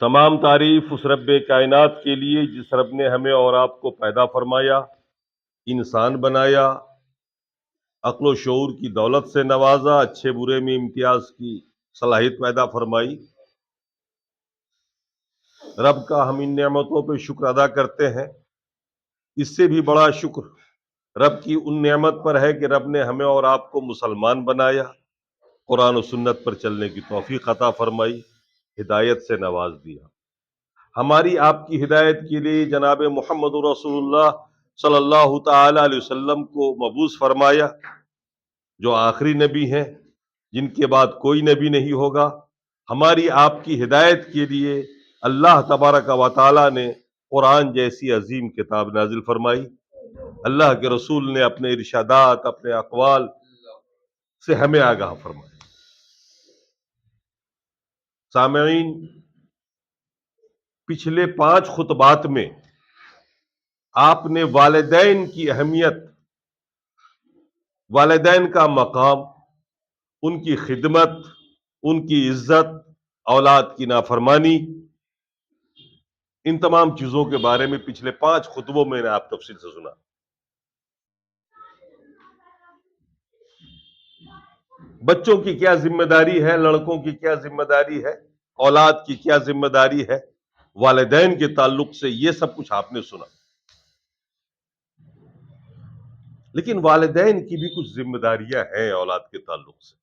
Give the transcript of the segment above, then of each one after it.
تمام تعریف اس رب کائنات کے لیے جس رب نے ہمیں اور آپ کو پیدا فرمایا، انسان بنایا، عقل و شعور کی دولت سے نوازا، اچھے برے میں امتیاز کی صلاحیت پیدا فرمائی۔ رب کا ہم ان نعمتوں پہ شکر ادا کرتے ہیں۔ اس سے بھی بڑا شکر رب کی ان نعمت پر ہے کہ رب نے ہمیں اور آپ کو مسلمان بنایا، قرآن و سنت پر چلنے کی توفیق عطا فرمائی، ہدایت سے نواز دیا۔ ہماری آپ کی ہدایت کے لیے جناب محمد رسول اللہ صلی اللہ تعالی علیہ وسلم کو مبعوث فرمایا، جو آخری نبی ہیں، جن کے بعد کوئی نبی نہیں ہوگا۔ ہماری آپ کی ہدایت کے لیے اللہ تبارک و تعالی نے قرآن جیسی عظیم کتاب نازل فرمائی۔ اللہ کے رسول نے اپنے ارشادات، اپنے اقوال سے ہمیں آگاہ فرمایا۔ سامعین، پچھلے 5 خطبات میں آپ نے والدین کی اہمیت، والدین کا مقام، ان کی خدمت، ان کی عزت، اولاد کی نافرمانی، ان تمام چیزوں کے بارے میں پچھلے 5 خطبوں میں نے آپ تفصیل سے سنا۔ بچوں کی کیا ذمہ داری ہے، لڑکوں کی کیا ذمہ داری ہے، اولاد کی کیا ذمہ داری ہے، والدین کے تعلق سے یہ سب کچھ آپ نے سنا۔ لیکن والدین کی بھی کچھ ذمہ داریاں ہیں اولاد کے تعلق سے۔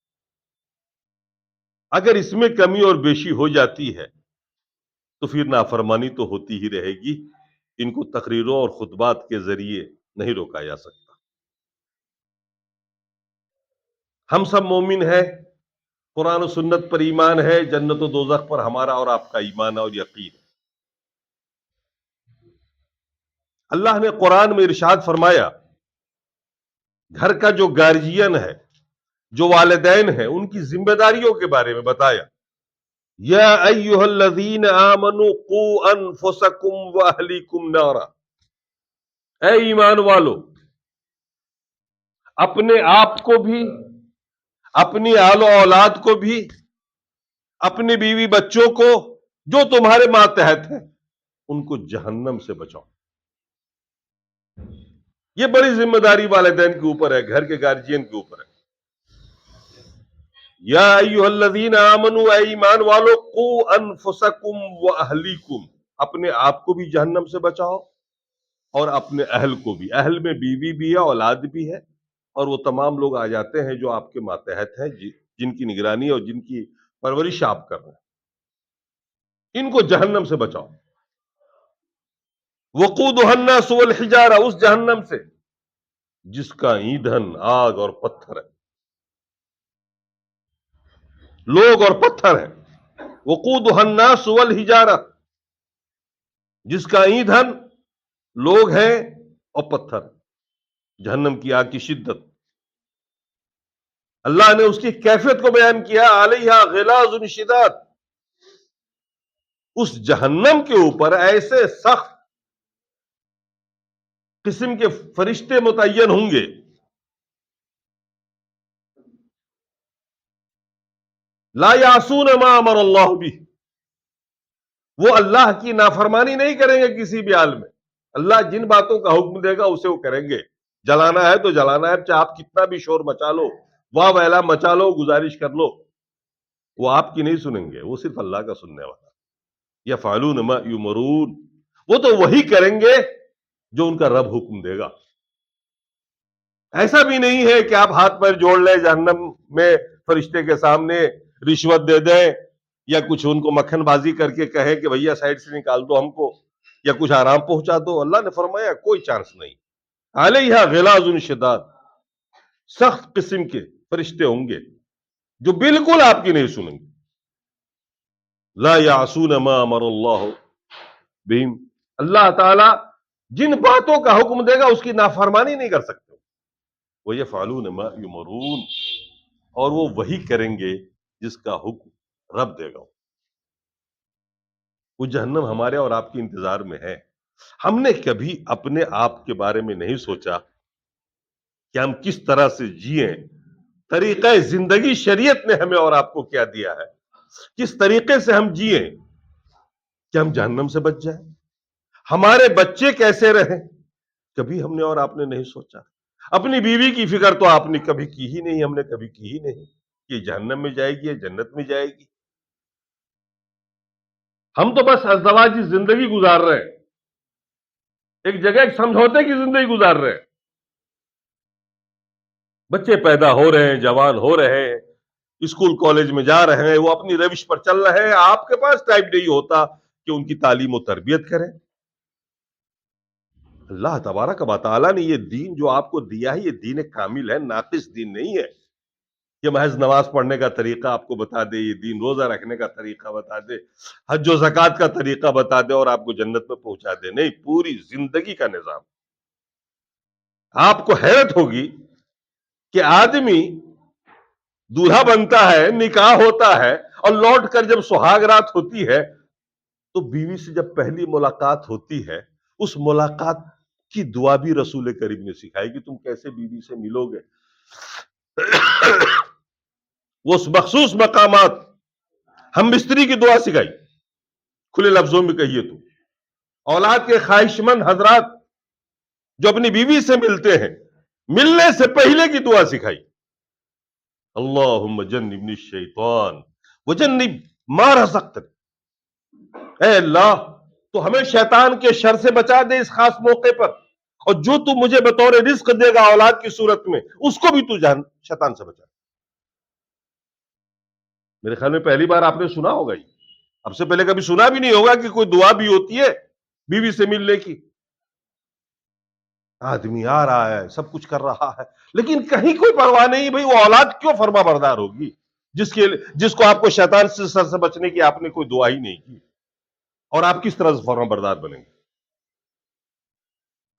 اگر اس میں کمی اور بیشی ہو جاتی ہے تو پھر نافرمانی تو ہوتی ہی رہے گی۔ ان کو تقریروں اور خطبات کے ذریعے نہیں روکا جا سکتا۔ ہم سب مومن ہیں، قرآن و سنت پر ایمان ہے، جنت و دوزخ پر ہمارا اور آپ کا ایمان اور یقین ہے۔ اللہ نے قرآن میں ارشاد فرمایا، گھر کا جو گارجین ہے، جو والدین ہیں، ان کی ذمہ داریوں کے بارے میں بتایا۔ یا ایھا الذین آمنوا قوا انفسکم واہلیکم نارا، اے ایمان والو، اپنے آپ کو بھی، اپنی آل و اولاد کو بھی، اپنی بیوی بچوں کو جو تمہارے ماتحت ہیں، ان کو جہنم سے بچاؤ۔ یہ بڑی ذمہ داری والدین کے اوپر ہے، گھر کے گارجین کے اوپر ہے۔ یا ایھا الذین آمنوا، اے ایمان والو، قوا انفسکم واہلیکم، اپنے آپ کو بھی جہنم سے بچاؤ اور اپنے اہل کو بھی۔ اہل میں بیوی بھی ہے، اولاد بھی ہے، اور وہ تمام لوگ آ جاتے ہیں جو آپ کے ماتحت ہیں، جن کی نگرانی اور جن کی پرورش آپ کر رہے ہیں۔ ان کو جہنم سے بچاؤ۔ وقودھا الناس والحجارہ، اس جہنم سے جس کا ایندھن آگ اور پتھر ہے، لوگ اور پتھر ہیں۔ وقودھا الناس والحجارہ، جس کا ایندھن لوگ ہیں اور پتھر۔ جہنم کی آگ کی شدت، اللہ نے اس کی کیفیت کو بیان کیا، علیہا غلاظ شداد، اس جہنم کے اوپر ایسے سخت قسم کے فرشتے متعین ہوں گے، لا یعصون ما امر اللہ بھی، وہ اللہ کی نافرمانی نہیں کریں گے کسی بھی حال میں۔ اللہ جن باتوں کا حکم دے گا اسے وہ کریں گے۔ جلانا ہے تو جلانا ہے، چاہے آپ کتنا بھی شور مچا لو، واہ ویلا مچا لو، گزارش کر لو، وہ آپ کی نہیں سنیں گے، وہ صرف اللہ کا سننے والا۔ یفعلون ما یؤمرون، وہ تو وہی کریں گے جو ان کا رب حکم دے گا۔ ایسا بھی نہیں ہے کہ آپ ہاتھ پیر جوڑ لیں جہنم میں فرشتے کے سامنے، رشوت دے دیں یا کچھ ان کو مکھن بازی کر کے کہیں کہ بھیا سائڈ سے نکال دو ہم کو، یا کچھ آرام پہنچا دو۔ اللہ نے فرمایا کوئی چانس نہیں۔ علیہا غلاظ شداد، سخت قسم کے فرشتے ہوں گے جو بالکل آپ کی نہیں سنیں گے۔ لا یعصون ما امر اللہ بہم، اللہ تعالی جن باتوں کا حکم دے گا اس کی نافرمانی نہیں کر سکتے۔ وَيَفْعَلُونَ مَا يُؤْمَرُونَ، اور وہ وہی کریں گے جس کا حکم رب دے گا۔ وہ جہنم ہمارے اور آپ کے انتظار میں ہے۔ ہم نے کبھی اپنے آپ کے بارے میں نہیں سوچا کہ ہم کس طرح سے جئیں، طریقہ زندگی شریعت نے ہمیں اور آپ کو کیا دیا ہے، کس طریقے سے ہم جئیں۔ کہ ہم جہنم سے بچ جائیں، ہمارے بچے کیسے رہیں، کبھی ہم نے اور آپ نے نہیں سوچا۔ اپنی بیوی کی فکر تو آپ نے کبھی کی ہی نہیں، ہم نے کبھی کی ہی نہیں کہ جہنم میں جائے گی یا جنت میں جائے گی۔ ہم تو بس ازدواجی زندگی گزار رہے ہیں، ایک جگہ ایک سمجھوتے کی زندگی گزار رہے ہیں۔ بچے پیدا ہو رہے ہیں، جوان ہو رہے ہیں، اسکول کالج میں جا رہے ہیں، وہ اپنی روش پر چل رہے ہیں، آپ کے پاس ٹائم نہیں ہوتا کہ ان کی تعلیم و تربیت کریں۔ اللہ تبارک و تعالیٰ نے یہ دین جو آپ کو دیا ہے، یہ دین کامل ہے، ناقص دین نہیں ہے۔ یہ محض نماز پڑھنے کا طریقہ آپ کو بتا دے، یہ دین روزہ رکھنے کا طریقہ بتا دے، حج و زکوٰۃ کا طریقہ بتا دے اور آپ کو جنت میں پہنچا دے، نہیں، پوری زندگی کا نظام۔ آپ کو حیرت ہوگی کہ آدمی دولہا بنتا ہے، نکاح ہوتا ہے، اور لوٹ کر جب سہاگ رات ہوتی ہے تو بیوی سے جب پہلی ملاقات ہوتی ہے، اس ملاقات کی دعا بھی رسول کریم نے سکھائی کہ تم کیسے بیوی سے ملو گے۔ وہ مخصوص مقامات، ہم مستری کی دعا سکھائی، کھلے لفظوں میں کہیے تو اولاد کے خواہش مند حضرات جو اپنی بیوی سے ملتے ہیں، ملنے سے پہلے کی دعا سکھائی، اللہم جنبنی الشیطان وجنب ما رزقتنی، اے اللہ تو ہمیں شیطان کے شر سے بچا دے اس خاص موقع پر، اور جو تو مجھے بطور رزق دے گا اولاد کی صورت میں، اس کو بھی تو شیطان سے بچا۔ میرے خیال میں پہلی بار آپ نے سنا ہوگا، یہ اب سے پہلے کبھی سنا بھی نہیں ہوگا کہ کوئی دعا بھی ہوتی ہے بیوی سے ملنے کی۔ آدمی آ رہا ہے، سب کچھ کر رہا ہے، لیکن کہیں کوئی پرواہ نہیں، بھئی وہ اولاد کیوں فرما بردار ہوگی جس کو آپ کو شیطان سے سر سے بچنے کی آپ نے کوئی دعا ہی نہیں کی، اور آپ کس طرح سے فرما بردار بنیں گے؟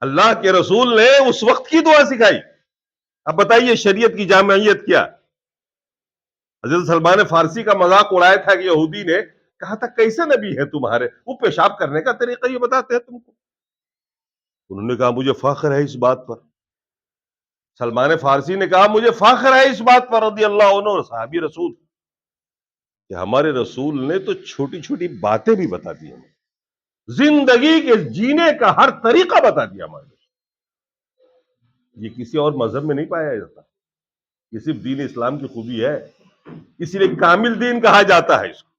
اللہ کے رسول نے اس وقت کی دعا سکھائی۔ اب بتائیے شریعت کی جامعیت کیا؟ حضرت سلمان فارسی کا مذاق اڑایا تھا کہ یہودی نے کہا تھا کیسے نبی ہے تمہارے، وہ پیشاب کرنے کا طریقہ یہ بتاتے ہیں تم کو؟ انہوں نے کہا مجھے فخر ہے اس بات پر۔ سلمان فارسی نے کہا مجھے فخر ہے اس بات پر رضی اللہ عنہ، صحابی رسول، کہ ہمارے رسول نے تو چھوٹی چھوٹی باتیں بھی بتا دی ہمیں، زندگی کے جینے کا ہر طریقہ بتا دیا ہمارے۔ یہ کسی اور مذہب میں نہیں پایا جاتا، یہ صرف دین اسلام کی خوبی ہے، اسی لیے کامل دین کہا جاتا ہے اس کو۔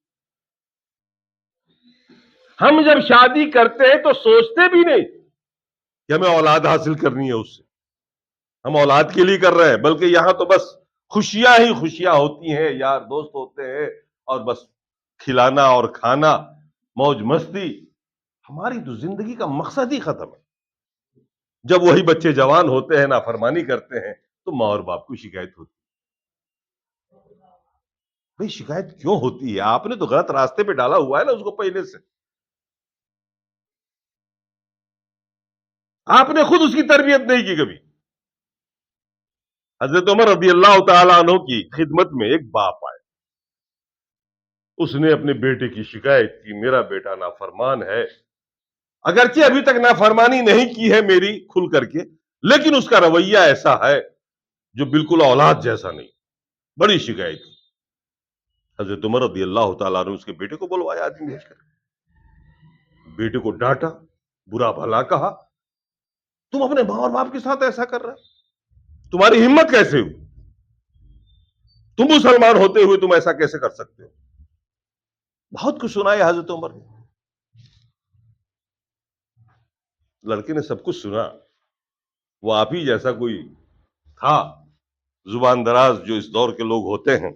ہم جب شادی کرتے ہیں تو سوچتے بھی نہیں کہ ہمیں اولاد حاصل کرنی ہے اس سے، ہم اولاد کے لیے کر رہے ہیں، بلکہ یہاں تو بس خوشیاں ہی خوشیاں ہوتی ہیں، یار دوست ہوتے ہیں، اور بس کھلانا اور کھانا، موج مستی، ہماری تو زندگی کا مقصد ہی ختم ہے۔ جب وہی بچے جوان ہوتے ہیں، نافرمانی کرتے ہیں، تو ماں اور باپ کو شکایت ہوتی ہے۔ بھئی شکایت کیوں ہوتی ہے؟ آپ نے تو غلط راستے پہ ڈالا ہوا ہے نا اس کو پہلے سے، آپ نے خود اس کی تربیت نہیں کی کبھی۔ حضرت عمر رضی اللہ تعالیٰ عنہ کی خدمت میں ایک باپ آئے، اس نے اپنے بیٹے کی شکایت کی، میرا بیٹا نافرمان ہے، اگرچہ ابھی تک نافرمانی نہیں کی ہے میری کھل کر کے، لیکن اس کا رویہ ایسا ہے جو بالکل اولاد جیسا نہیں، بڑی شکایت کی۔ حضرت عمر رضی اللہ تعالیٰ عنہ اس کے بیٹے کو بلوایا آدمی بھیج کر، بیٹے کو ڈانٹا، برا بھلا کہا، تم اپنے ماں اور باپ کے ساتھ ایسا کر رہے، تمہاری ہمت کیسے ہوئی، تم مسلمان ہوتے ہوئے تم ایسا کیسے کر سکتے ہو؟ بہت کچھ سنا ہے حضرت عمر نے۔ لڑکے نے سب کچھ سنا، وہ آپ ہی جیسا کوئی تھا زبان دراز جو اس دور کے لوگ ہوتے ہیں،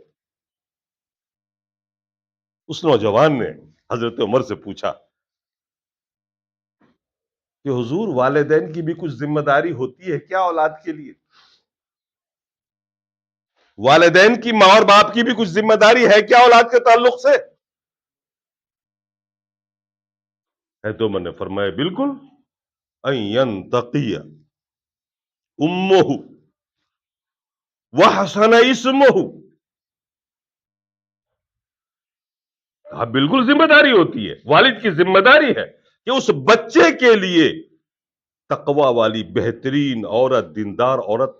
اس نوجوان نے حضرت عمر سے پوچھا کہ حضور والدین کی بھی کچھ ذمہ داری ہوتی ہے کیا اولاد کے لیے؟ والدین کی، ماں اور باپ کی بھی کچھ ذمہ داری ہے کیا اولاد کے تعلق سے؟ حضرت عمر نے فرمایا بالکل، ان ينتقي امه وحسن اسمه، ہاں بالکل ذمہ داری ہوتی ہے، والد کی ذمہ داری ہے کہ اس بچے کے لیے تقوی والی بہترین عورت، دیندار عورت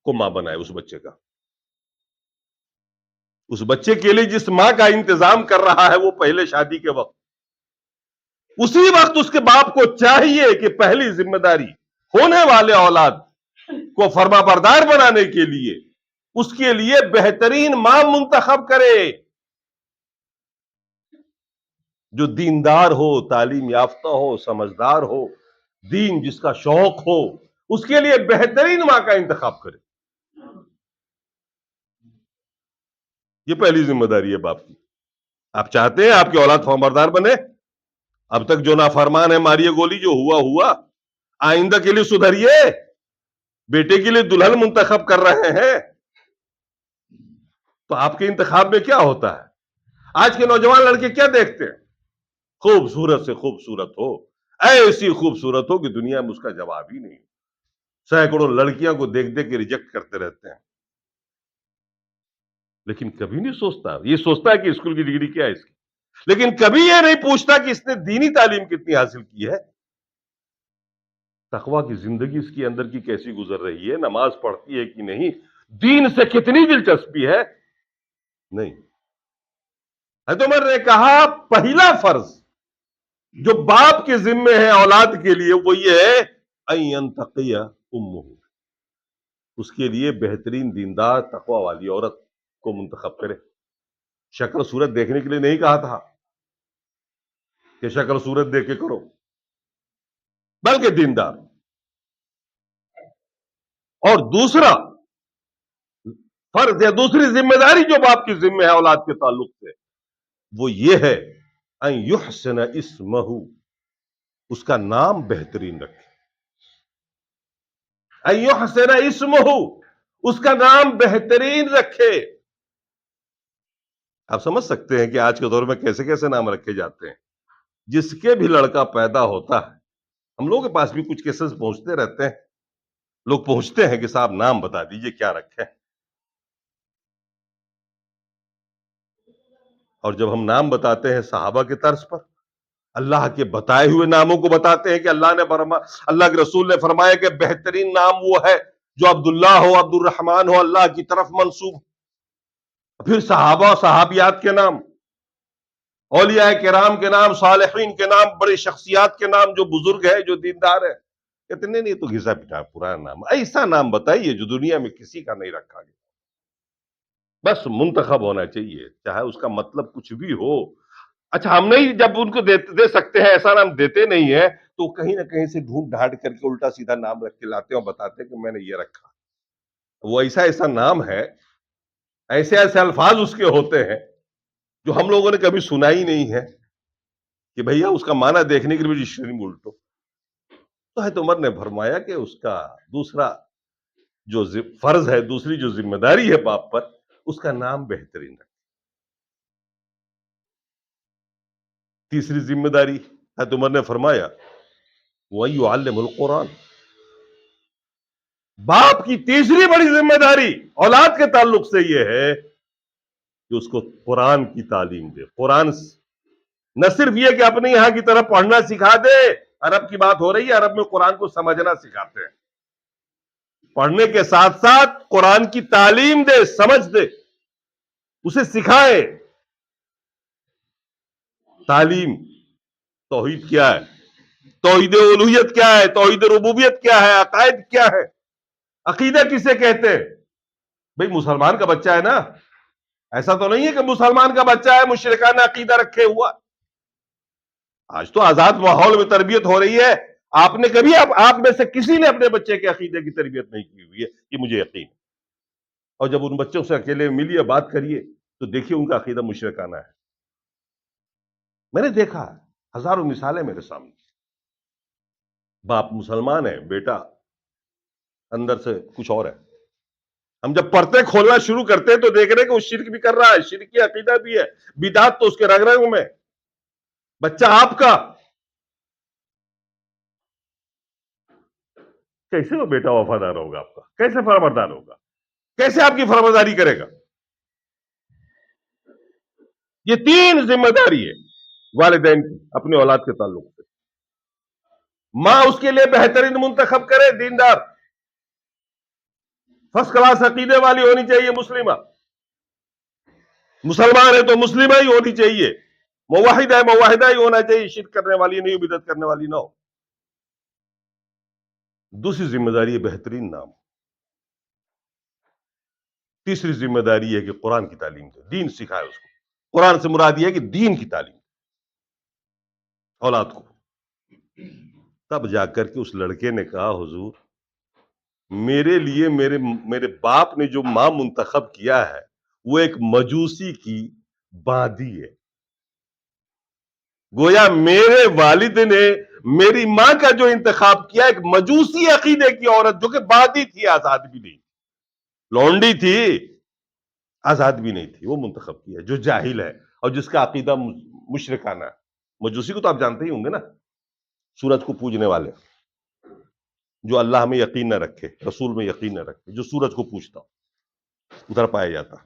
کو ماں بنائے اس بچے کا۔ اس بچے کے لیے جس ماں کا انتظام کر رہا ہے وہ پہلے شادی کے وقت اسی وقت اس کے باپ کو چاہیے کہ پہلی ذمہ داری ہونے والے اولاد کو فرما بردار بنانے کے لیے اس کے لیے بہترین ماں منتخب کرے، جو دیندار ہو، تعلیم یافتہ ہو، سمجھدار ہو، دین جس کا شوق ہو، اس کے لیے بہترین ماں کا انتخاب کرے۔ یہ پہلی ذمہ داری ہے باپ کی۔ آپ چاہتے ہیں آپ کی اولاد فرمانبردار بنے؟ اب تک جو نافرمان ہے ماریے گولی، جو ہوا ہوا، آئندہ کے لیے سدھریے۔ بیٹے کے لیے دلہن منتخب کر رہے ہیں تو آپ کے انتخاب میں کیا ہوتا ہے؟ آج کے نوجوان لڑکے کیا دیکھتے ہیں؟ خوبصورت سے خوبصورت ہو، ایسی خوبصورت ہو کہ دنیا میں اس کا جواب ہی نہیں۔ سینکڑوں لڑکیاں کو دیکھ دیکھ کے ریجیکٹ کرتے رہتے ہیں، لیکن کبھی نہیں سوچتا، یہ سوچتا ہے کہ اسکول کی ڈگری کیا ہے اس کی، لیکن کبھی یہ نہیں پوچھتا کہ اس نے دینی تعلیم کتنی حاصل کی ہے، تقویٰ کی زندگی اس کی اندر کی کیسی گزر رہی ہے، نماز پڑھتی ہے کہ نہیں، دین سے کتنی دلچسپی ہے۔ نہیں، حضرت عمر نے کہا پہلا فرض جو باپ کے ذمے ہے اولاد کے لیے وہ یہ ہے ان ينتقي امه، اس کے لیے بہترین دیندار تقوی والی عورت کو منتخب کرے۔ شکل صورت دیکھنے کے لیے نہیں کہا تھا کہ شکل صورت دیکھ کے کرو، بلکہ دیندار۔ اور دوسرا فرض یا دوسری ذمہ داری جو باپ کی ذمہ ہے اولاد کے تعلق سے وہ یہ ہے ان يحسن اسمہ، اس کا نام بہترین رکھے۔ ان يحسن اسمہ، اس کا نام بہترین رکھے۔ آپ سمجھ سکتے ہیں کہ آج کے دور میں کیسے کیسے نام رکھے جاتے ہیں۔ جس کے بھی لڑکا پیدا ہوتا ہے، ہم لوگوں کے پاس بھی کچھ کیسز پہنچتے رہتے ہیں، لوگ پوچھتے ہیں کہ صاحب نام بتا دیجئے کیا رکھیں، اور جب ہم نام بتاتے ہیں صحابہ کے طرز پر، اللہ کے بتائے ہوئے ناموں کو بتاتے ہیں کہ اللہ کے رسول نے فرمایا کہ بہترین نام وہ ہے جو عبداللہ ہو، عبد الرحمن ہو، اللہ کی طرف منسوب۔ پھر صحابہ صحابیات کے نام، اولیاء کرام کے نام، صالحین کے نام، بڑے شخصیات کے نام جو بزرگ ہے، جو دیندار ہے، اتنے نہیں تو گھسا پٹا پرانا نام، ایسا نام بتائیے جو دنیا میں کسی کا نہیں رکھا گیا، بس منتخب ہونا چاہیے، چاہے اس کا مطلب کچھ بھی ہو۔ اچھا ہم نہیں جب ان کو دے سکتے ہیں، ایسا نام دیتے نہیں ہیں، تو کہیں نہ کہیں سے ڈھونڈ ڈھانڈ کر کے الٹا سیدھا نام رکھ کے لاتے ہیں اور بتاتے ہیں کہ میں نے یہ رکھا۔ وہ ایسا نام ہے، ایسے الفاظ اس کے ہوتے ہیں جو ہم لوگوں نے کبھی سنا ہی نہیں ہے کہ بھیا اس کا معنی دیکھنے کے لیے ڈکشنری میں الٹو۔ تو حضرت عمر نے فرمایا کہ اس کا دوسرا جو فرض ہے، دوسری جو ذمہ داری ہے باپ پر، اس کا نام بہترین رکھے۔ تیسری ذمہ داری حضرت عمر نے فرمایا وَيُعَلِّمُ الْقُرْآنَ، باپ کی تیسری بڑی ذمہ داری اولاد کے تعلق سے یہ ہے کہ اس کو قرآن کی تعلیم دے۔ قرآن نہ صرف یہ کہ اپنے یہاں کی طرف پڑھنا سکھا دے، عرب کی بات ہو رہی ہے، عرب میں قرآن کو سمجھنا سکھاتے ہیں، پڑھنے کے ساتھ ساتھ قرآن کی تعلیم دے، سمجھ دے، اسے سکھائے۔ تعلیم، توحید کیا ہے، توحید الوہیت کیا ہے، توحید ربوبیت کیا ہے، عقائد کیا ہے، عقیدہ کسے کہتے ہیں؟ بھئی مسلمان کا بچہ ہے نا، ایسا تو نہیں ہے کہ مسلمان کا بچہ ہے مشرکانہ عقیدہ رکھے ہوا۔ آج تو آزاد ماحول میں تربیت ہو رہی ہے، آپ نے کبھی آپ میں سے کسی نے اپنے بچے کے عقیدے کی تربیت نہیں کی ہوئی ہے، یہ مجھے یقین ہے۔ اور جب ان بچوں سے اکیلے ملیے، بات کریے، تو دیکھیے ان کا عقیدہ مشرکانہ ہے۔ میں نے دیکھا ہزاروں مثالیں میرے سامنے، باپ مسلمان ہے، بیٹا اندر سے کچھ اور ہے۔ ہم جب پڑھتے کھولنا شروع کرتے ہیں تو دیکھ رہے کہ وہ شرک بھی کر رہا ہے، شرکی عقیدہ بھی ہے، بدعت تو اس کے رگ رگ میں۔ بچہ آپ کا کیسے وہ بیٹا وفادار ہوگا آپ کا؟ کیسے فرمانبردار ہوگا؟ کیسے آپ کی فرمانبرداری کرے گا؟ یہ تین ذمہ داری ہے والدین کی اپنے اولاد کے تعلق سے۔ ماں اس کے لیے بہترین منتخب کرے، دیندار، فرسٹ کلاس عقیدے والی ہونی چاہیے، مسلمہ، مسلمان ہے تو مسلمہ ہی ہونی چاہیے، موحدہ ہی ہونا چاہیے، شرک کرنے والی نہیں، بدعت کرنے والی نہ ہو۔ دوسری ذمہ داری ہے بہترین نام۔ تیسری ذمہ داری ہے کہ قرآن کی تعلیم دے، دین سکھائے اس کو۔ قرآن سے مراد یہ ہے کہ دین کی تعلیم اولاد کو۔ تب جا کر کے اس لڑکے نے کہا حضور میرے لیے میرے باپ نے جو ماں منتخب کیا ہے وہ ایک مجوسی کی باندی ہے۔ گویا میرے والد نے میری ماں کا جو انتخاب کیا ایک مجوسی عقیدے کی عورت جو کہ باندی تھی، آزاد بھی نہیں، لونڈی تھی، آزاد بھی نہیں تھی، وہ منتخب کیا جو جاہل ہے اور جس کا عقیدہ مشرکانہ ہے۔ مجوسی کو تو آپ جانتے ہی ہوں گے نا، سورج کو پوجنے والے، جو اللہ میں یقین نہ رکھے، رسول میں یقین نہ رکھے، جو سورج کو پوجتا ادھر پایا جاتا۔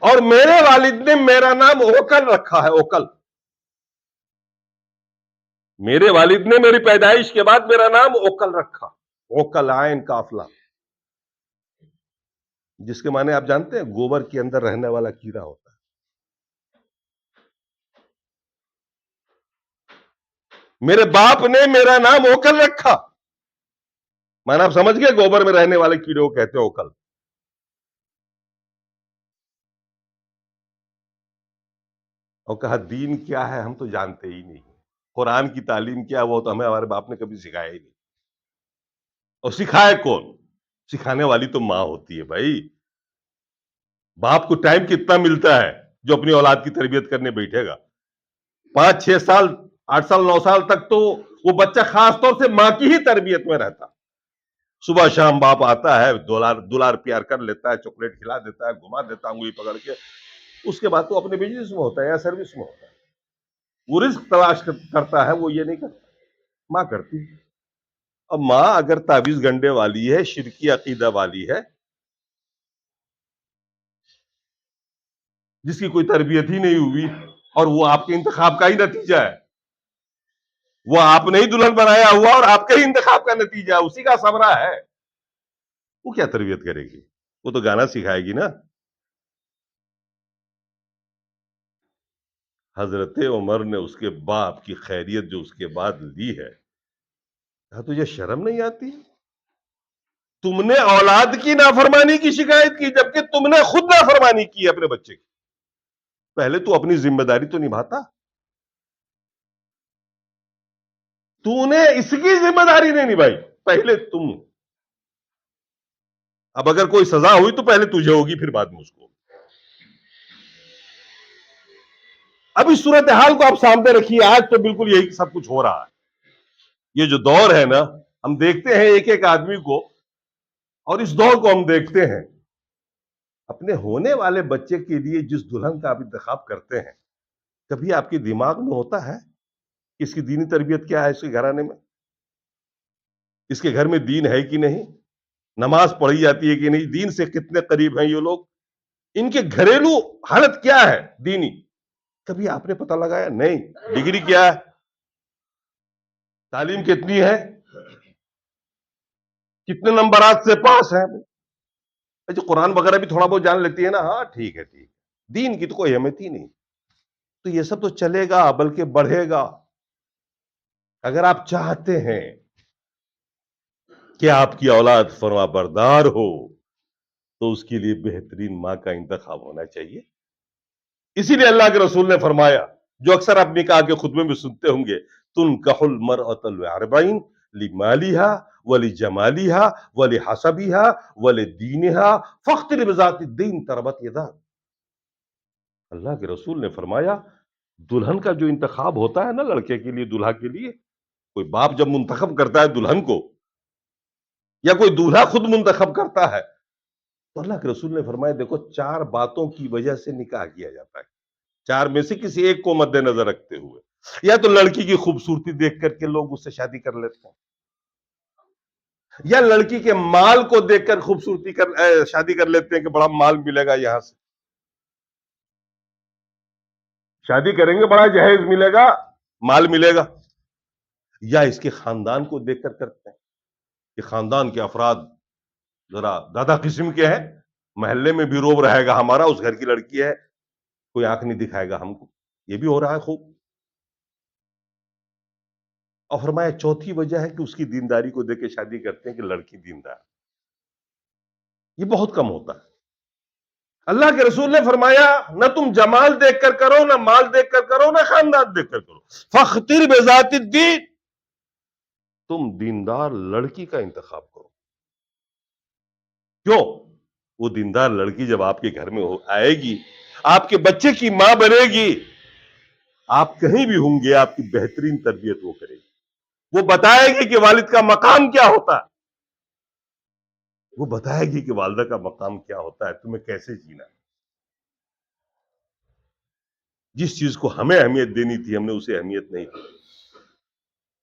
اور میرے والد نے میرا نام اوکل رکھا ہے، اوکل۔ میرے والد نے میری پیدائش کے بعد میرا نام اوکل رکھا، اوکل عین قافلہ، جس کے معنی آپ جانتے ہیں گوبر کے اندر رہنے والا کیڑا ہوتا ہے۔ میرے باپ نے میرا نام اوکل رکھا، معنی آپ سمجھ گئے، گوبر میں رہنے والے کیڑے کو کہتے ہیں اوکل۔ اور کہا دین کیا ہے ہم تو جانتے ہی نہیں، قرآن کی تعلیم کیا وہ تو ہمارے باپ نے کبھی سکھایا ہی نہیں۔ اور سکھائے کون؟ سکھانے والی تو ماں ہوتی ہے بھائی۔ باپ کو ٹائم کتنا ملتا ہے جو اپنی اولاد کی تربیت کرنے بیٹھے گا؟ 5-6 سال، 8 سال، 9 سال تک تو وہ بچہ خاص طور سے ماں کی ہی تربیت میں رہتا۔ صبح شام باپ آتا ہے، دلار پیار کر لیتا ہے، چاکلیٹ کھلا دیتا ہے، گھما دیتا انگلی پکڑ کے، اس کے بعد تو اپنے بزنس میں ہوتا ہے یا سروس میں ہوتا ہے، وہ رزق تلاش کرتا ہے، وہ یہ نہیں کرتا، ماں کرتی ہے۔ اب ماں اگر تعویذ گنڈے والی ہے، شرکی عقیدہ والی ہے، جس کی کوئی تربیت ہی نہیں ہوئی، اور وہ آپ کے انتخاب کا ہی نتیجہ ہے، وہ آپ نے ہی دلہن بنایا ہوا اور آپ کے ہی انتخاب کا نتیجہ ہے، اسی کا ثمرہ ہے، وہ کیا تربیت کرے گی؟ وہ تو گانا سکھائے گی نا۔ حضرت عمر نے اس کے باپ کی خیریت جو اس کے بعد لی ہے، کہا تجھے شرم نہیں آتی؟ تم نے اولاد کی نافرمانی کی شکایت کی جبکہ تم نے خود نافرمانی کی اپنے بچے کی۔ پہلے تو اپنی ذمہ داری تو نبھاتا، تو نے اس کی ذمہ داری نہیں نبھائی، پہلے تم۔ اب اگر کوئی سزا ہوئی تو پہلے تجھے ہوگی، پھر بعد میں اس کو۔ اب اس صورتحال کو آپ سامنے رکھیے، آج تو بالکل یہی سب کچھ ہو رہا ہے۔ یہ جو دور ہے نا، ہم دیکھتے ہیں ایک ایک آدمی کو، اور اس دور کو ہم دیکھتے ہیں اپنے ہونے والے بچے کے لیے جس دلہن کا آپ انتخاب کرتے ہیں، کبھی آپ کے دماغ میں ہوتا ہے کہ اس کی دینی تربیت کیا ہے، اس کے گھرانے میں، اس کے گھر میں دین ہے کہ نہیں، نماز پڑھی جاتی ہے کہ نہیں، دین سے کتنے قریب ہیں یہ لوگ، ان کے گھریلو حالت کیا ہے دینی، کبھی آپ نے پتہ لگایا؟ نہیں۔ ڈگری کیا ہے، تعلیم کتنی ہے، کتنے نمبرات سے پاس ہیں؟ اچھا قرآن وغیرہ بھی تھوڑا بہت جان لیتی ہے نا، ہاں ٹھیک ہے، ٹھیک، دین کی تو کوئی اہمیت ہی نہیں۔ تو یہ سب تو چلے گا بلکہ بڑھے گا، اگر آپ چاہتے ہیں کہ آپ کی اولاد فرما بردار ہو تو اس کے لیے بہترین ماں کا انتخاب ہونا چاہیے۔ اسی لیے اللہ کے رسول نے فرمایا، جو اکثر آپ نکاح کے خطبے میں سنتے ہوں گے، تنکح المرأة لأربعین، لمالها ولجمالها ولحسبها ولدینها فاختر بذات الدین تربت یداک۔ اللہ کے رسول نے فرمایا دلہن کا جو انتخاب ہوتا ہے نا لڑکے کے لیے، دلہا کے لیے، کوئی باپ جب منتخب کرتا ہے دلہن کو، یا کوئی دولہا خود منتخب کرتا ہے، تو اللہ کے رسول نے فرمایا دیکھو 4 باتوں کی وجہ سے نکاح کیا جاتا ہے، 4 میں سے کسی ایک کو مد نظر رکھتے ہوئے۔ یا تو لڑکی کی خوبصورتی دیکھ کر کے لوگ اس سے شادی کر لیتے ہیں، یا لڑکی کے مال کو دیکھ کر شادی کر لیتے ہیں کہ بڑا مال ملے گا، یہاں سے شادی کریں گے، بڑا جہیز ملے گا، مال ملے گا۔ یا اس کے خاندان کو دیکھ کر کرتے ہیں کہ خاندان کے افراد ذرا دادا قسم کے ہیں، محلے میں بھی روب رہے گا ہمارا، اس گھر کی لڑکی ہے، کوئی آنکھ نہیں دکھائے گا ہم کو، یہ بھی ہو رہا ہے خوب. اور فرمایا چوتھی وجہ ہے کہ اس کی دینداری کو دیکھ کے شادی کرتے ہیں کہ لڑکی دیندار. یہ بہت کم ہوتا ہے. اللہ کے رسول نے فرمایا نہ تم جمال دیکھ کر کرو، نہ مال دیکھ کر کرو، نہ خاندان دیکھ کر کرو، فاختر بذات الدین، تم دیندار لڑکی کا انتخاب کرو. کیوں؟ وہ دیندار لڑکی جب آپ کے گھر میں آئے گی، آپ کے بچے کی ماں بنے گی، آپ کہیں بھی ہوں گے آپ کی بہترین تربیت وہ کرے گی. وہ بتائے گی کہ والد کا مقام کیا ہوتا ہے، وہ بتائے گی کہ والدہ کا مقام کیا ہوتا ہے، تمہیں کیسے جینا ہے. جس چیز کو ہمیں اہمیت دینی تھی ہم نے اسے اہمیت نہیں دی.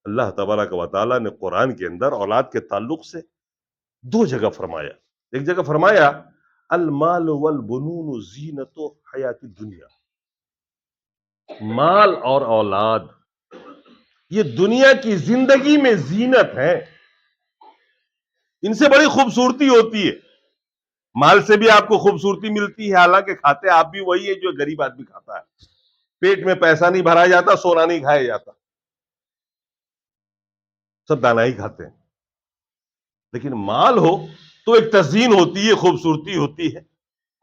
اللہ تبارک و تعالیٰ نے قرآن کے اندر اولاد کے تعلق سے دو جگہ فرمایا. ایک جگہ فرمایا المال والبنون زینت حیات الدنیا، مال اور اولاد یہ دنیا کی زندگی میں زینت ہے، ان سے بڑی خوبصورتی ہوتی ہے. مال سے بھی آپ کو خوبصورتی ملتی ہے، حالانکہ کھاتے آپ بھی وہی ہے جو غریب آدمی کھاتا ہے. پیٹ میں پیسہ نہیں بھرا جاتا، سونا نہیں کھایا جاتا، سب دانا ہی کھاتے ہیں. لیکن مال ہو تو ایک تزئین ہوتی ہے، خوبصورتی ہوتی ہے،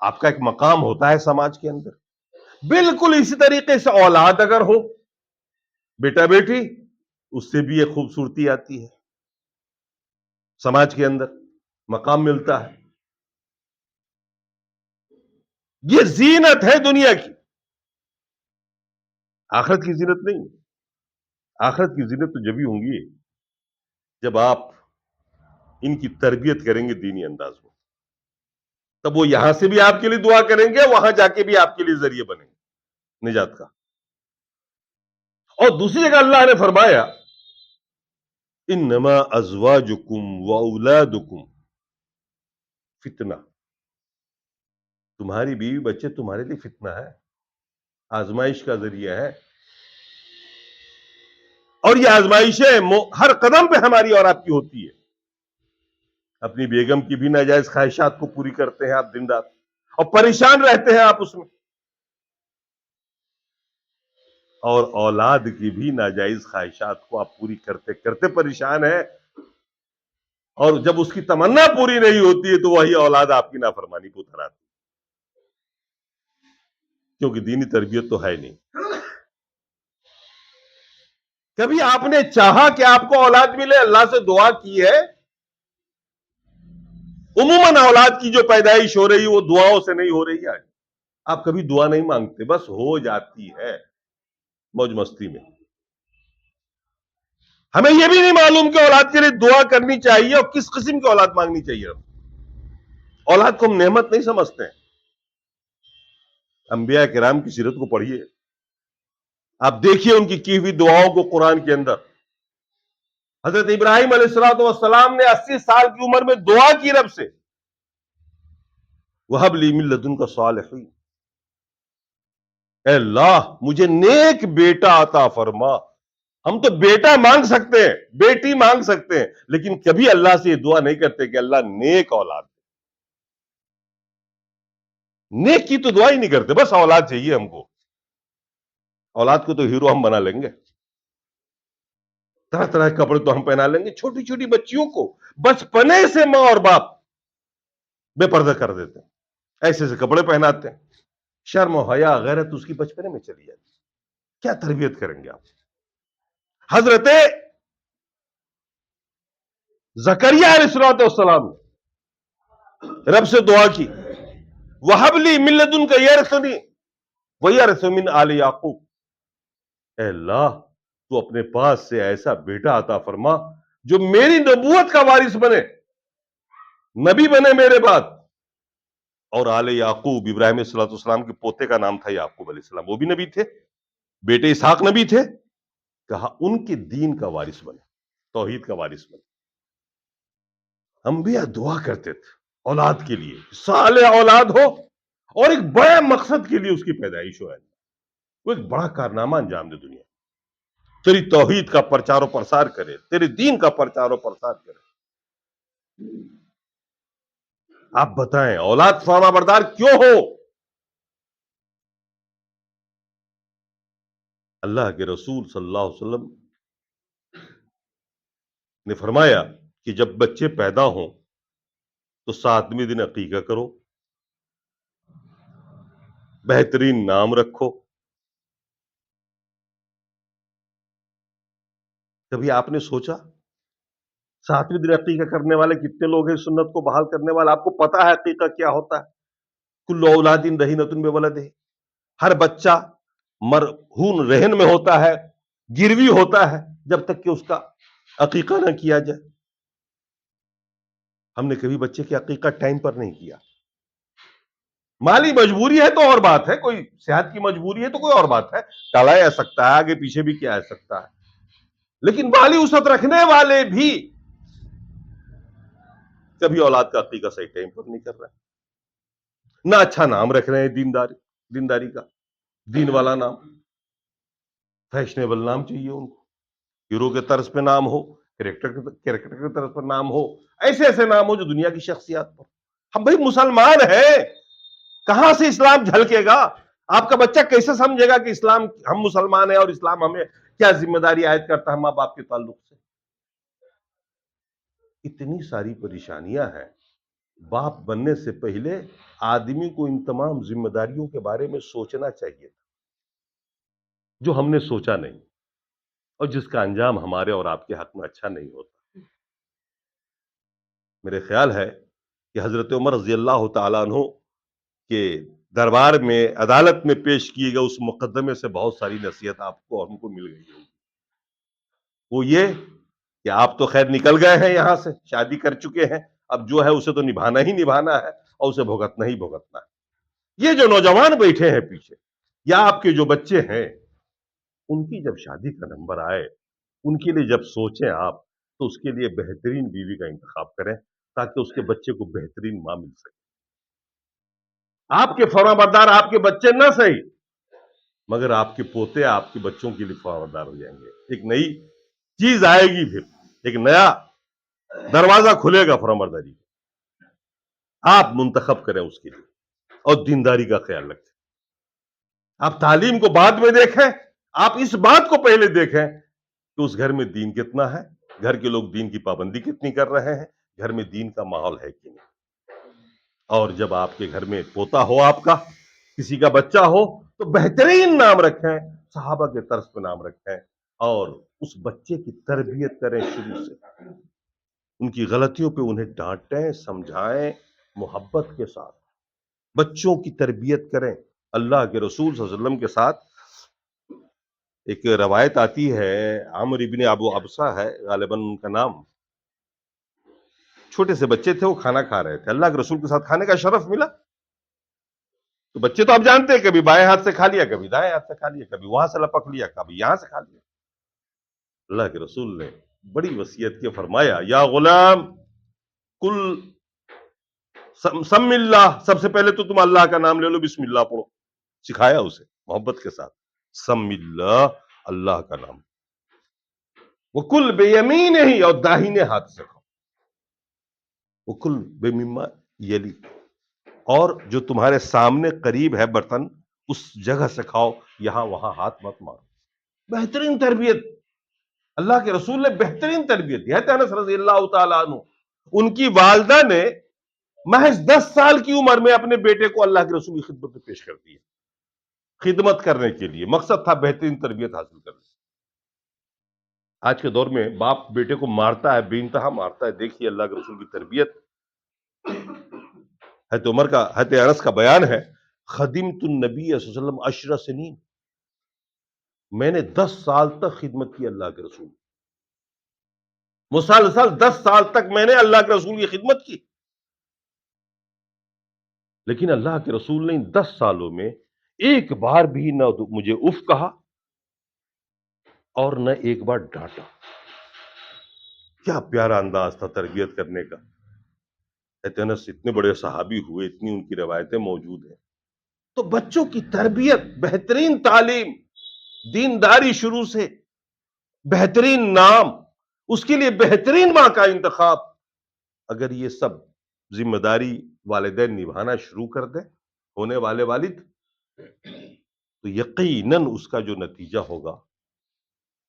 آپ کا ایک مقام ہوتا ہے سماج کے اندر. بالکل اسی طریقے سے اولاد اگر ہو، بیٹا بیٹی، اس سے بھی ایک خوبصورتی آتی ہے، سماج کے اندر مقام ملتا ہے. یہ زینت ہے دنیا کی، آخرت کی زینت نہیں. آخرت کی زینت تو جبھی ہوں گی جب آپ ان کی تربیت کریں گے دینی انداز میں. تب وہ یہاں سے بھی آپ کے لیے دعا کریں گے، وہاں جا کے بھی آپ کے لیے ذریعہ بنیں گے نجات کا. اور دوسری جگہ اللہ نے فرمایا انما ازواجکم واولادکم فتنہ، تمہاری بیوی بچے تمہارے لیے فتنہ ہے، آزمائش کا ذریعہ ہے. اور یہ آزمائشیں ہر قدم پہ ہماری اور آپ کی ہوتی ہے. اپنی بیگم کی بھی ناجائز خواہشات کو پوری کرتے ہیں آپ دن رات، اور پریشان رہتے ہیں آپ اس میں. اور اولاد کی بھی ناجائز خواہشات کو آپ پوری کرتے کرتے پریشان ہیں، اور جب اس کی تمنا پوری نہیں ہوتی ہے تو وہی اولاد آپ کی نافرمانی کو اتراتی، کیونکہ دینی تربیت تو ہے نہیں. کبھی آپ نے چاہا کہ آپ کو اولاد ملے، اللہ سے دعا کی ہے؟ عموماً اولاد کی جو پیدائش ہو رہی وہ دعاؤں سے نہیں ہو رہی ہے. آپ کبھی دعا نہیں مانگتے، بس ہو جاتی ہے موج مستی میں. ہمیں یہ بھی نہیں معلوم کہ اولاد کے لیے دعا کرنی چاہیے اور کس قسم کی اولاد مانگنی چاہیے. اولاد کو ہم نعمت نہیں سمجھتے ہیں. انبیاء کرام کی سیرت کو پڑھیے، آپ دیکھیے ان کی ہوئی دعاؤں کو قرآن کے اندر. حضرت ابراہیم علیہ السلام والسلام نے 80 سال کی عمر میں دعا کی رب سے وَهَبْ لِي مِن لَّدُنْكَ صَالِحِينَ، اے اللہ مجھے نیک بیٹا عطا فرما. ہم تو بیٹا مانگ سکتے ہیں، بیٹی مانگ سکتے ہیں، لیکن کبھی اللہ سے یہ دعا نہیں کرتے کہ اللہ نیک اولاد. نیک کی تو دعا ہی نہیں کرتے، بس اولاد چاہیے ہم کو. اولاد کو تو ہیرو ہم بنا لیں گے، طرح طرح کے کپڑے تو ہم پہنا لیں گے. چھوٹی چھوٹی بچیوں کو بچپنے سے ماں اور باپ بے پردہ کر دیتے ہیں، ایسے سے کپڑے پہناتے ہیں. شرم و حیا غیرت اس کی بچپنے میں چلی جاتی. کیا تربیت کریں گے آپ؟ حضرت زکریا علیہ السلام نے رب سے دعا کی وَهَبْ لِي مِن لَّدُنْكَ يَرِثُنِي وَيَرِثُ مِنْ آلِ یعقوب، اے اللہ تو اپنے پاس سے ایسا بیٹا عطا فرما جو میری نبوت کا وارث بنے، نبی بنے میرے بعد. اور آل یعقوب، ابراہیم علیہ السلام کے پوتے کا نام تھا یعقوب علیہ السلام، وہ بھی نبی تھے، بیٹے اسحاق نبی تھے. کہا ان کے دین کا وارث بنے، توحید کا وارث بنے. انبیاء دعا کرتے تھے اولاد کے لیے، صالح اولاد ہو اور ایک بڑے مقصد کے لیے اس کی پیدائش ہو، وہ ایک بڑا کارنامہ انجام دے دنیا، تیری توحید کا پرچار و پرسار کرے، تیرے دین کا پرچار و پرسار کرے. آپ بتائیں اولاد فرما بردار کیوں ہو؟ اللہ کے رسول صلی اللہ علیہ وسلم نے فرمایا کہ جب بچے پیدا ہوں تو 7ویں دن عقیقہ کرو، بہترین نام رکھو۔ کبھی آپ نے سوچا 7ویں دن عقیقہ کرنے والے کتنے لوگ ہیں؟ سنت کو بحال کرنے والے، آپ کو پتا ہے عقیقہ کیا ہوتا ہے؟ کل اولاد رہینۃ بولدہ، ہر بچہ مرہون رہن میں ہوتا ہے، گروی ہوتا ہے جب تک کہ اس کا عقیقہ نہ کیا جائے۔ ہم نے کبھی بچے کے عقیقہ ٹائم پر نہیں کیا۔ مالی مجبوری ہے تو اور بات ہے، کوئی صحت کی مجبوری ہے تو کوئی اور بات ہے، ٹالا جا سکتا ہے، آگے پیچھے بھی کیا جا سکتا ہے، لیکن مالی وسعت رکھنے والے بھی کبھی اولاد کا عقیقہ صحیح ٹائم پر نہیں کر رہے، نہ اچھا نام رکھ رہے ہیں دینداری کا، دین والا نام، فیشنیبل نام چاہیے ان کو، ہیرو کے طرز پہ نام ہو، کریکٹر کے طرز پر نام ہو، ایسے ایسے نام ہو جو دنیا کی شخصیات پر۔ ہم بھائی مسلمان ہیں، کہاں سے اسلام جھلکے گا؟ آپ کا بچہ کیسے سمجھے گا کہ اسلام، ہم مسلمان ہیں اور اسلام ہمیں کیا ذمہ داری عائد کرتا ہے ماں باپ کے تعلق سے؟ اتنی ساری پریشانیاں ہیں۔ باپ بننے سے پہلے آدمی کو ان تمام ذمہ داریوں کے بارے میں سوچنا چاہیے تھا، جو ہم نے سوچا نہیں، اور جس کا انجام ہمارے اور آپ کے حق میں اچھا نہیں ہوتا۔ میرے خیال ہے کہ حضرت عمر رضی اللہ تعالیٰ عنہ کے دربار میں، عدالت میں پیش کیے گئے اس مقدمے سے بہت ساری نصیحت آپ کو اور ہم کو مل گئی ہوگی۔ وہ یہ کہ آپ تو خیر نکل گئے ہیں یہاں سے، شادی کر چکے ہیں، اب جو ہے اسے تو نبھانا ہی نبھانا ہے اور اسے بھگتنا ہی بھگتنا ہے۔ یہ جو نوجوان بیٹھے ہیں پیچھے، یا آپ کے جو بچے ہیں، ان کی جب شادی کا نمبر آئے، ان کے لیے جب سوچیں آپ، تو اس کے لیے بہترین بیوی کا انتخاب کریں تاکہ اس کے بچے کو بہترین ماں مل سکے۔ آپ کے فرمانبردار آپ کے بچے نہ صحیح، مگر آپ کے پوتے آپ کے بچوں کے لیے فرمانبردار ہو جائیں گے۔ ایک نئی چیز آئے گی، پھر ایک نیا دروازہ کھلے گا فرمانبرداری، آپ منتخب کریں اس کے لیے، اور دینداری کا خیال رکھیں۔ آپ تعلیم کو بعد میں دیکھیں، آپ اس بات کو پہلے دیکھیں کہ اس گھر میں دین کتنا ہے، گھر کے لوگ دین کی پابندی کتنی کر رہے ہیں، گھر میں دین کا ماحول ہے کہ نہیں۔ اور جب آپ کے گھر میں پوتا ہو، آپ کا کسی کا بچہ ہو، تو بہترین نام رکھیں، صحابہ کے طرز پہ نام رکھیں، اور اس بچے کی تربیت کریں شروع سے، ان کی غلطیوں پہ انہیں ڈانٹیں، سمجھائیں، محبت کے ساتھ بچوں کی تربیت کریں۔ اللہ کے رسول صلی اللہ علیہ وسلم کے ساتھ ایک روایت آتی ہے، عمرو ابن ابو ابسہ ہے غالباً ان کا نام، چھوٹے سے بچے تھے، وہ کھانا کھا رہے تھے، اللہ کے رسول کے ساتھ کھانے کا شرف ملا، تو بچے تو آپ جانتے ہیں، کبھی بائیں ہاتھ سے کھا لیا، کبھی دائیں ہاتھ سے کھا لیا، کبھی وہاں سے لپک لیا، کبھی یہاں سے کھا لیا۔ اللہ کے رسول نے بڑی وصیت کی، فرمایا یا غلام کل سم اللہ، سب سے پہلے تو تم اللہ کا نام لے لو، بسم اللہ پڑھو، سکھایا اسے محبت کے ساتھ، سم اللہ، اللہ کا نام، وہ کل بے یمین ہی، اور داہنے ہاتھ سے کھاؤ، وہ کل بے مما یلی، اور جو تمہارے سامنے قریب ہے برتن، اس جگہ سے کھاؤ، یہاں وہاں ہاتھ مت مارو۔ بہترین تربیت اللہ کے رسول نے، بہترین تربیت دی۔ انس رضی اللہ تعالیٰ عنہ، ان کی والدہ نے محض 10 سال کی عمر میں اپنے بیٹے کو اللہ کے رسول کی خدمت میں پیش کر دیا، خدمت کرنے کے لیے، مقصد تھا بہترین تربیت حاصل کرنا۔ آج کے دور میں باپ بیٹے کو مارتا ہے، بے انتہا مارتا ہے، دیکھیے اللہ کے رسول کی تربیت۔ حضرت انس کا بیان ہے، خدمت النبی صلی اللہ علیہ وسلم 10 سنین، میں نے 10 سال تک خدمت کی اللہ کے رسول، مسلسل 10 سال تک میں نے اللہ کے رسول کی خدمت کی، لیکن اللہ کے رسول نے ان 10 سالوں میں ایک بار بھی نہ مجھے اف کہا اور نہ ایک بار ڈانٹا۔ کیا پیارا انداز تھا تربیت کرنے کا۔ انس اتنے بڑے صحابی ہوئے، اتنی ان کی روایتیں موجود ہیں، تو بچوں کی تربیت، بہترین تعلیم، دینداری شروع سے، بہترین نام، اس کے لیے بہترین ماں کا انتخاب، اگر یہ سب ذمہ داری والدین نبھانا شروع کر دیں، ہونے والے والد، تو یقیناً اس کا جو نتیجہ ہوگا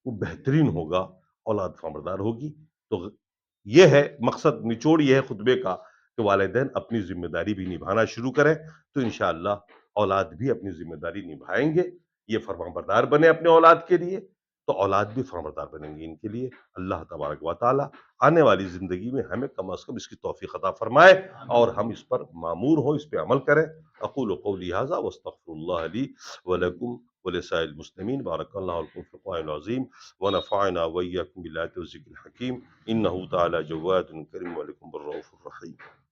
وہ بہترین ہوگا، اولاد فرمانبردار ہوگی۔ تو یہ ہے مقصد، نچوڑ یہ ہے خطبے کا کہ والدین اپنی ذمہ داری بھی نبھانا شروع کریں تو انشاءاللہ اولاد بھی اپنی ذمہ داری نبھائیں گے، یہ فرمانبردار بنے اپنے اولاد کے لیے تو اولاد بھی فرمانبردار بنیں گی ان کے لیے۔ اللہ تبارک و تعالی آنے والی زندگی میں ہمیں کم از کم اس کی توفیق عطا فرمائے اور ہم اس پر معمور ہوں، اس پہ عمل کریں۔ اقول قولی ھذا واستغفر اللہ لی ولکم ولسائر المسلمین۔ بارک اللہ لکم فی القرآن العظیم ونفعنا وإياكم بالآيات والذكر الحكيم إنه تعالى جواد كريم ولكم بالرؤوف الرحيم۔